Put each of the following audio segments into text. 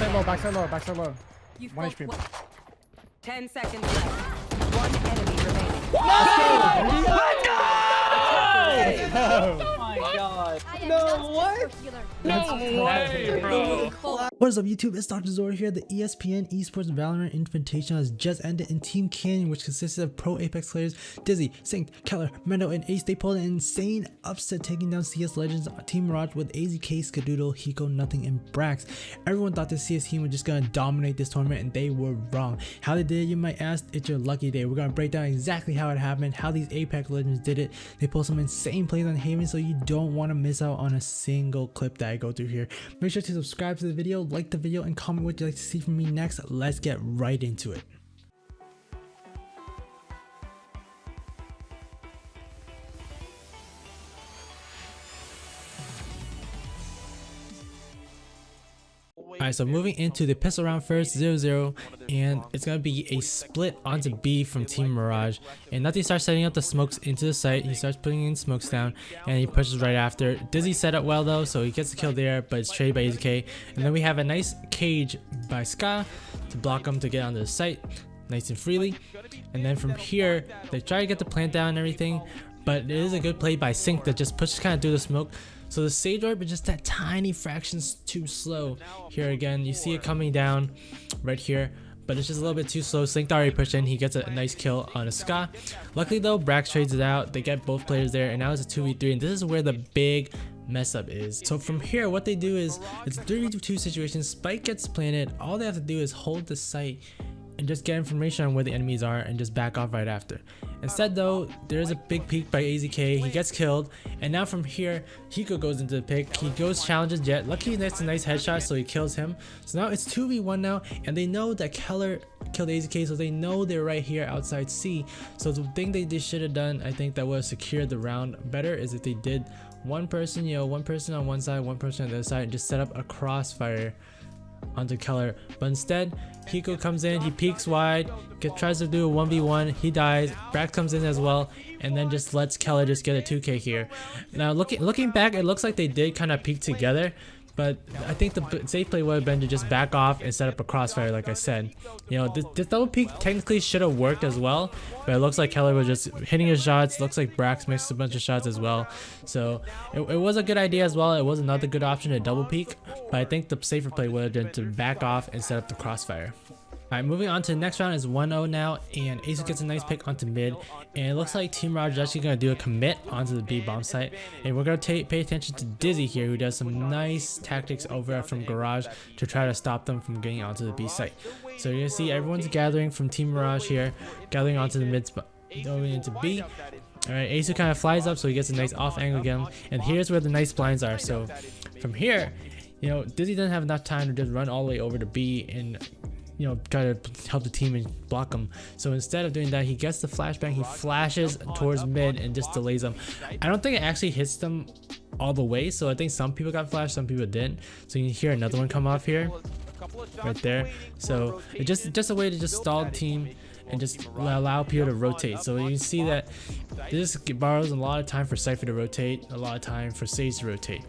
Backside low. You 1 fought HP. well. 10 seconds left. One enemy remaining. Let's go! Oh my god. No, what? No way, bro. What is up, YouTube? It's Dr. Zora here. The ESPN Esports Valorant Invitational has just ended, in Team Canyon, which consisted of pro Apex players Dizzy, Sync, Keller, Mendo, and Ace. They pulled an insane upset, taking down CS Legends Team Mirage with AZK, Skadoodle, Hiko, Nothing, and Brax. Everyone thought the CS team was just gonna dominate this tournament, and they were wrong. How they did it, you might ask? It's your lucky day. We're gonna break down exactly how it happened, how these Apex Legends did it. They pulled some insane plays on Haven, so you don't want to miss out on a single clip that I go through here. Make sure to subscribe to the video, like the video, and comment what you'd like to see from me next. Let's get right into it. Alright, so moving into the pistol round first, 0-0, and it's going to be a split onto B from Team Mirage. And Nothing starts setting up the smokes into the site. He starts putting in smokes down, and he pushes right after. Dizzy set up well though, so he gets the kill there, but it's traded by AZK. And then we have a nice cage by Ska to block him to get onto the site, nice and freely. And then from here, they try to get the plant down and everything, but it is a good play by Sync that just pushes kind of through the smoke. So the Sage Orb is just that tiny fractions too slow. Here again, you see it coming down right here, but it's just a little bit too slow. Sync already pushed in, he gets a nice kill on a Ska. Luckily though, Brax trades it out, they get both players there, and now it's a 2v3, and this is where the big mess up is. So from here, what they do is, it's a 3v2 situation. Spike gets planted, all they have to do is hold the site and just get information on where the enemies are and just back off right after. Instead though, there's a big peek by AZK, he gets killed, and now from here, Hiko goes into the pick, he goes challenges Jett. Luckily that's a nice headshot, so he kills him. So now it's 2v1 now, and they know that Keller killed AZK, so they know they're right here outside C. So the thing they should have done, I think that would have secured the round better, is if they did one person, one person on one side, one person on the other side, and just set up a crossfire onto Keller. But instead, Hiko comes in, he peeks wide, tries to do a 1v1, he dies. Brax comes in as well, and then just lets Keller just get a 2k here. Now looking back, it looks like they did kind of peek together, but I think the safe play would have been to just back off and set up a crossfire like I said. This double peek technically should have worked as well, but it looks like Keller was just hitting his shots. Looks like Brax missed a bunch of shots as well. So it was a good idea as well. It was another good option to double peek, but I think the safer play would have been to back off and set up the crossfire. Alright, moving on to the next round is 1-0 now, and Ace gets a nice pick onto mid, and it looks like Team Mirage is actually going to do a commit onto the B bomb site, and we're going to pay attention to Dizzy here, who does some nice tactics over from Garage to try to stop them from getting onto the B site. So you're going to see everyone's gathering from Team Mirage here, gathering onto the mid spot, going into B. Alright, Ace kind of flies up, so he gets a nice off angle again, and here's where the nice blinds are. So from here, Dizzy doesn't have enough time to just run all the way over to B and try to help the team and block him. So instead of doing that, he gets the flashbang, he flashes towards mid and just delays them. I don't think it actually hits them all the way, so I think some people got flashed, some people didn't. So you can hear another one come off here, right there. So it's just a way to just stall the team and just allow people to rotate. So you can see that this borrows a lot of time for Cypher to rotate, a lot of time for Sage to rotate,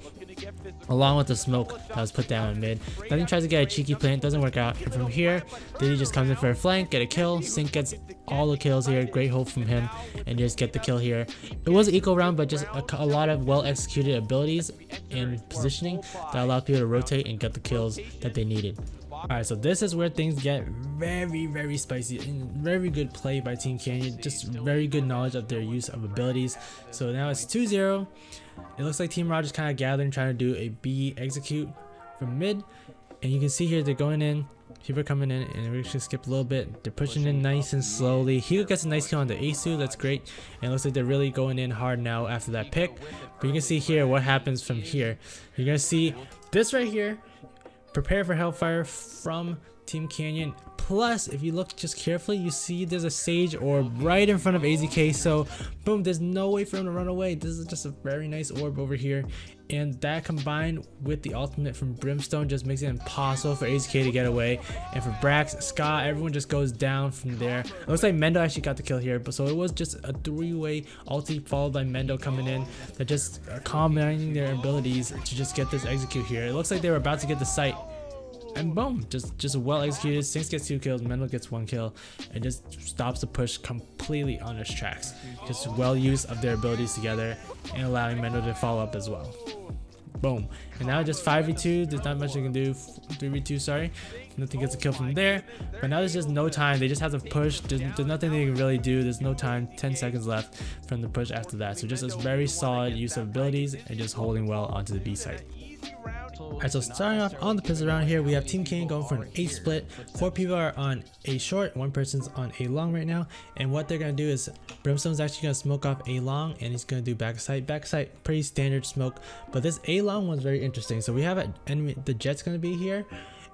along with the smoke that was put down in mid. Nothing tries to get a cheeky plant, doesn't work out. And from here, Diddy just comes in for a flank, get a kill. Sync gets all the kills here, great hope from him, and just get the kill here. It was an equal round, but just a lot of well executed abilities and positioning that allowed people to rotate and get the kills that they needed. Alright, so this is where things get very spicy, and very good play by Team Canyon, just very good knowledge of their use of abilities. So now it's 2-0. It looks like Team Mirage is kind of gathering, trying to do a B execute from mid, and you can see here they're going in, people are coming in, and we're just gonna skip a little bit. They're pushing in nice and slowly. Hiko gets a nice kill on the Asu, that's great, and it looks like they're really going in hard now after that pick. But you can see here what happens from here. You're gonna see this right here, prepare for Hellfire from Team Canyon. Plus, if you look just carefully, you see there's a Sage Orb right in front of AZK. So, boom, there's no way for him to run away. This is just a very nice orb over here. And that combined with the ultimate from Brimstone just makes it impossible for AZK to get away. And for Brax, Ska, everyone just goes down from there. It looks like Mendo actually got the kill here, but so it was just a three-way ulti followed by Mendo coming in. They're just combining their abilities to just get this execute here. It looks like they were about to get the site. and boom, just well executed. Sinks gets 2 kills, Mendel gets 1 kill, and just stops the push completely on its tracks. Just well use of their abilities together and allowing Mendel to follow up as well. Boom. And now just 5v2, there's not much they can do. 3v2, sorry. Nothing gets a kill from there. But now there's just no time. They just have to push. There's nothing they can really do. There's no time. 10 seconds left from the push after that. So just a very solid use of abilities and just holding well onto the B side. Alright, so starting off on the pistol round here, we have Team King going for an A split. 4 people are on A short, 1 person's on A long right now. And what they're going to do is Brimstone's actually going to smoke off A long and he's going to do backside. Backside, pretty standard smoke. But this A long one's very interesting. So we have an enemy, the Jett's going to be here.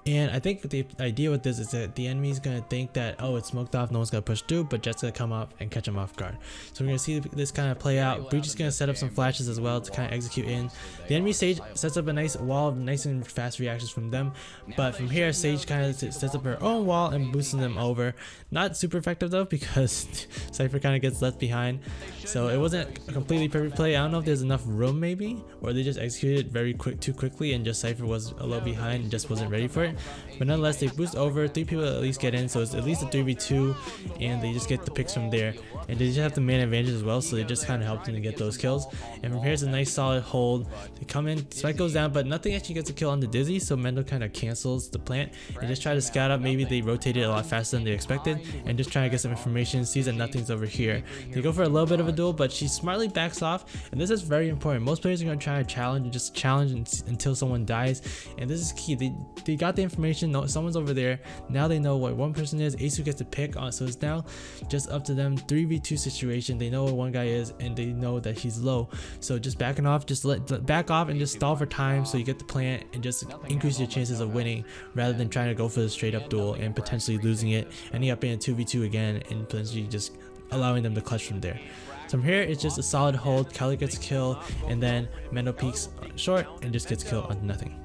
And I think the idea with this is that the enemy is going to think that, oh, it's smoked off, no one's going to push through, but Jett's going to come up and catch him off guard. So we're going to see this kind of play out. Breach is going to set up some flashes as well to kind of execute in. The enemy Sage sets up a nice wall of nice and fast reactions from them. But from here, Sage kind of sets up her own wall and boosts them over. Not super effective though, because Cypher kind of gets left behind. So it wasn't a completely perfect play. I don't know if there's enough room maybe, or they just executed too quickly and just Cypher was a little behind and just wasn't ready for it. But nonetheless, they boost over, 3 people at least get in, so it's at least a 3v2 and they just get the picks from there. And they just have the man advantage as well, so they just kind of helped them to get those kills. And from here it's a nice solid hold. They come in, spike goes down, but nothing actually gets a kill on the Dizzy, so Mendel kind of cancels the plant and just try to scout up. Maybe they rotated a lot faster than they expected and just trying to get some information, sees that nothing's over here. They go for a little bit of a duel, but she smartly backs off, and this is very important. Most players are going to try to challenge and just challenge until someone dies, and this is key. They got the information, someone's over there, now they know what one person is. Asu gets to pick on, so it's now just up to them. 3v2 situation, they know what one guy is and they know that he's low, so just backing off, just back off and just stall for time so you get the plant and just increase your chances of winning rather than trying to go for the straight up duel and potentially losing it, ending up being a 2v2 again and potentially just allowing them to clutch from there. So from here it's just a solid hold. Kelly gets a kill and then Mendel peeks short and just gets killed on nothing.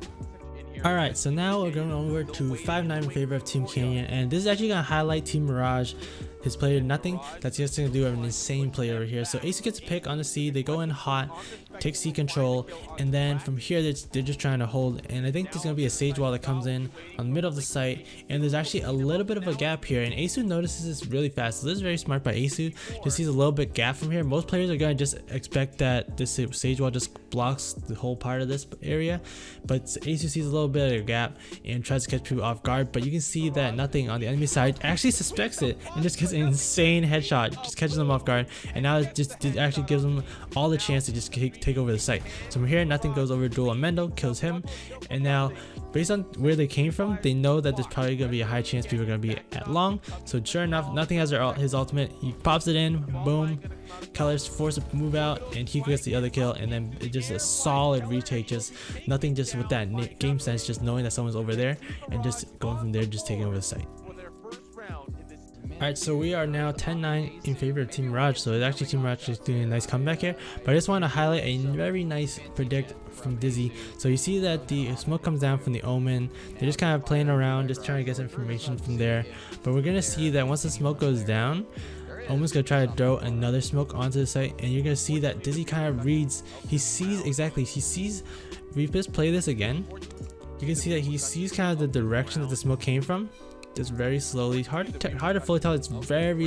Alright, so now we're going over to 5-9 in favor of Team Canyon, and this is actually going to highlight Team Mirage, his player Nothing. That's just going to do an insane play over here. So Ace gets a pick on the C, they go in hot, take C control, and then from here they're just trying to hold, and I think there's going to be a Sage wall that comes in on the middle of the site, and there's actually a little bit of a gap here, and Asu notices this really fast. So this is very smart by Asu, just sees a little bit gap from here. Most players are going to just expect that this Sage wall just blocks the whole part of this area, but Asu sees a little bit of a gap and tries to catch people off guard, but you can see that Nothing on the enemy side actually suspects it and just gets an insane headshot, just catches them off guard, and now it actually gives them all the chance to just take over the site. So from here Nothing goes over duel on Mendel, kills him, and now based on where they came from, they know that there's probably going to be a high chance people are going to be at long. So sure enough, Nothing has his ultimate, he pops it in, boom, Keller's forced to move out and he gets the other kill, and then it's just a solid retake. Just Nothing, just with that game sense, just knowing that someone's over there and just going from there, just taking over the site. Alright, so we are now 10-9 in favor of Team Mirage. So it's actually Team Mirage is doing a nice comeback here, but I just want to highlight a very nice predict from Dizzy. So you see that the smoke comes down from the Omen. They're just kind of playing around, just trying to get some information from there, but we're gonna see that once the smoke goes down, Omen's gonna try to throw another smoke onto the site, and you're gonna see that Dizzy kind of reads, he sees, we just play this again, you can see that he sees kind of the direction that the smoke came from, just very slowly, hard to fully tell. It's very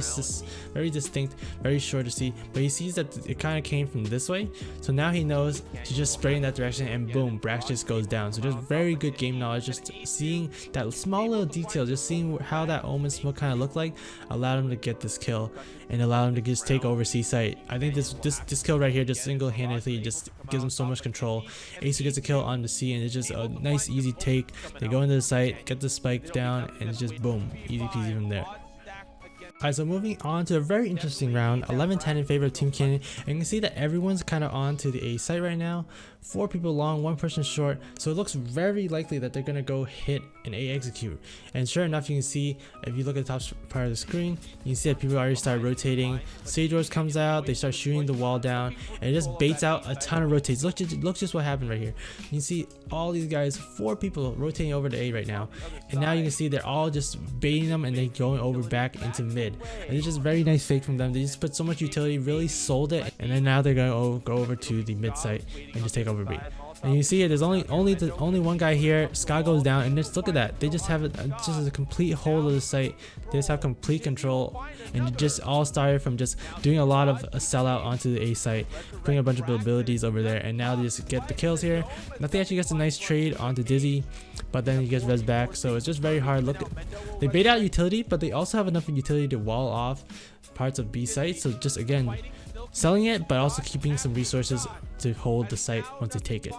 distinct, very short to see, but he sees that it kind of came from this way, so now he knows to just spray in that direction, and boom, Brax just goes down. So just very good game knowledge, just seeing that small little detail, just seeing how that Omen smoke kind of looked like, allowed him to get this kill and allowed him to just take over C site. I think this kill right here just single-handedly just gives him so much control. Ace gets a kill on the C, and it's just a nice easy take. They go into the site, get the spike down, and it's just boom, easy peasy from there. Alright, so moving on to a very interesting round, 11-10 in favor of Team Canyon, and you can see that everyone's kind of on to the A site right now. 4 people long, 1 person short, so it looks very likely that they're going to go hit an A execute. And sure enough, you can see, if you look at the top part of the screen, you can see that people already start rotating. Sage Rose comes out, they start shooting the wall down, and it just baits out a ton of rotates. Look just what happened right here. You can see all these guys, 4 people rotating over to A right now, and now you can see they're all just baiting them and then going over back into mid. And it's just very nice fake from them. They just put so much utility, really sold it, and then now they're going to go over to the mid site and just take over B. And you see it, there's only one guy here. Sky goes down, and just look at that. They just have just a complete hold of the site. They just have complete control, and it just all started from just doing a lot of a sellout onto the A site, putting a bunch of abilities over there, and now they just get the kills here. Nothing actually gets a nice trade onto Dizzy, but then he gets res back, so it's just very hard. Look, they bait out utility, but they also have enough utility to wall off parts of B site. So just again, selling it, but also keeping some resources to hold the site once they take it.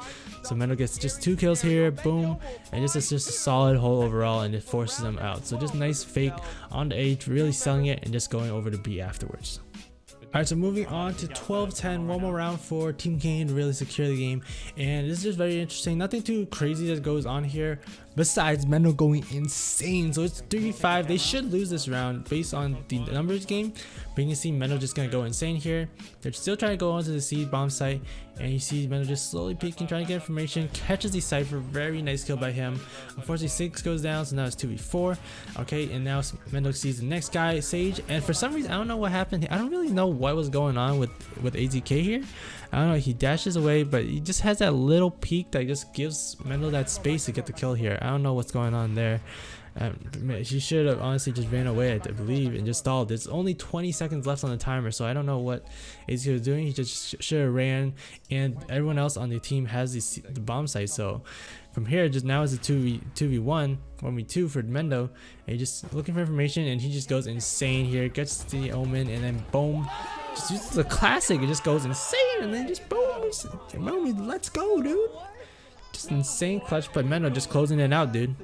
So Mendo gets just 2 kills here, boom, and it's just a solid hold overall, and it forces them out. So just nice fake on the A, really selling it and just going over to B afterwards. Alright, so moving on to 12-10, one more round for Team Kane to really secure the game, and this is just very interesting. Nothing too crazy that goes on here besides Mendo going insane. So it's 3v5. They should lose this round based on the numbers game, but you can see Mendo just gonna go insane here. They're still trying to go onto the C bomb site, and you see Mendo just slowly peeking, trying to get information, catches the cypher. Very nice kill by him. Unfortunately, 6 goes down, so now it's 2v4. Okay, and now Mendo sees the next guy, Sage, and for some reason I don't know what happened. I don't really know what was going on with AZK here. I don't know, he dashes away, but he just has that little peek that just gives Mendo that space to get the kill here. I don't know what's going on there. She should have honestly just ran away, I believe, and just stalled. There's only 20 seconds left on the timer, so I don't know what AZK was doing. He just should have ran, and everyone else on the team has the bomb site. So from here, just now is a 2v1, 1v2 for Mendo, and he's just looking for information, and he just goes insane here, gets the omen, and then boom. Just uses the classic, it just goes insane, and then just boom, let's go, dude. Just insane clutch, but Mendo just closing it out, dude.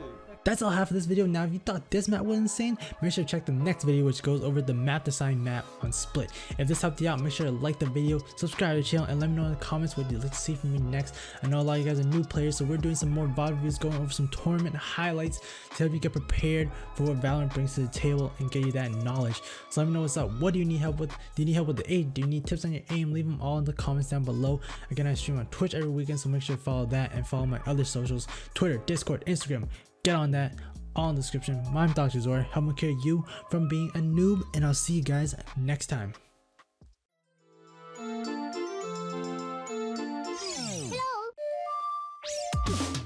That's all I have for this video. Now, if you thought this map was insane, make sure to check the next video, which goes over the map design map on Split. If this helped you out, make sure to like the video, subscribe to the channel, and let me know in the comments what you'd like to see from me next. I know a lot of you guys are new players, so we're doing some more VOD reviews, going over some tournament highlights to help you get prepared for what Valorant brings to the table and get you that knowledge. So let me know what's up. What do you need help with? Do you need help with the aim? Do you need tips on your aim? Leave them all in the comments down below. Again, I stream on Twitch every weekend, so make sure to follow that and follow my other socials: Twitter, Discord, Instagram. Get on that, all in the description. My name's Dr. Zor, helping care you from being a noob, and I'll see you guys next time. Hello.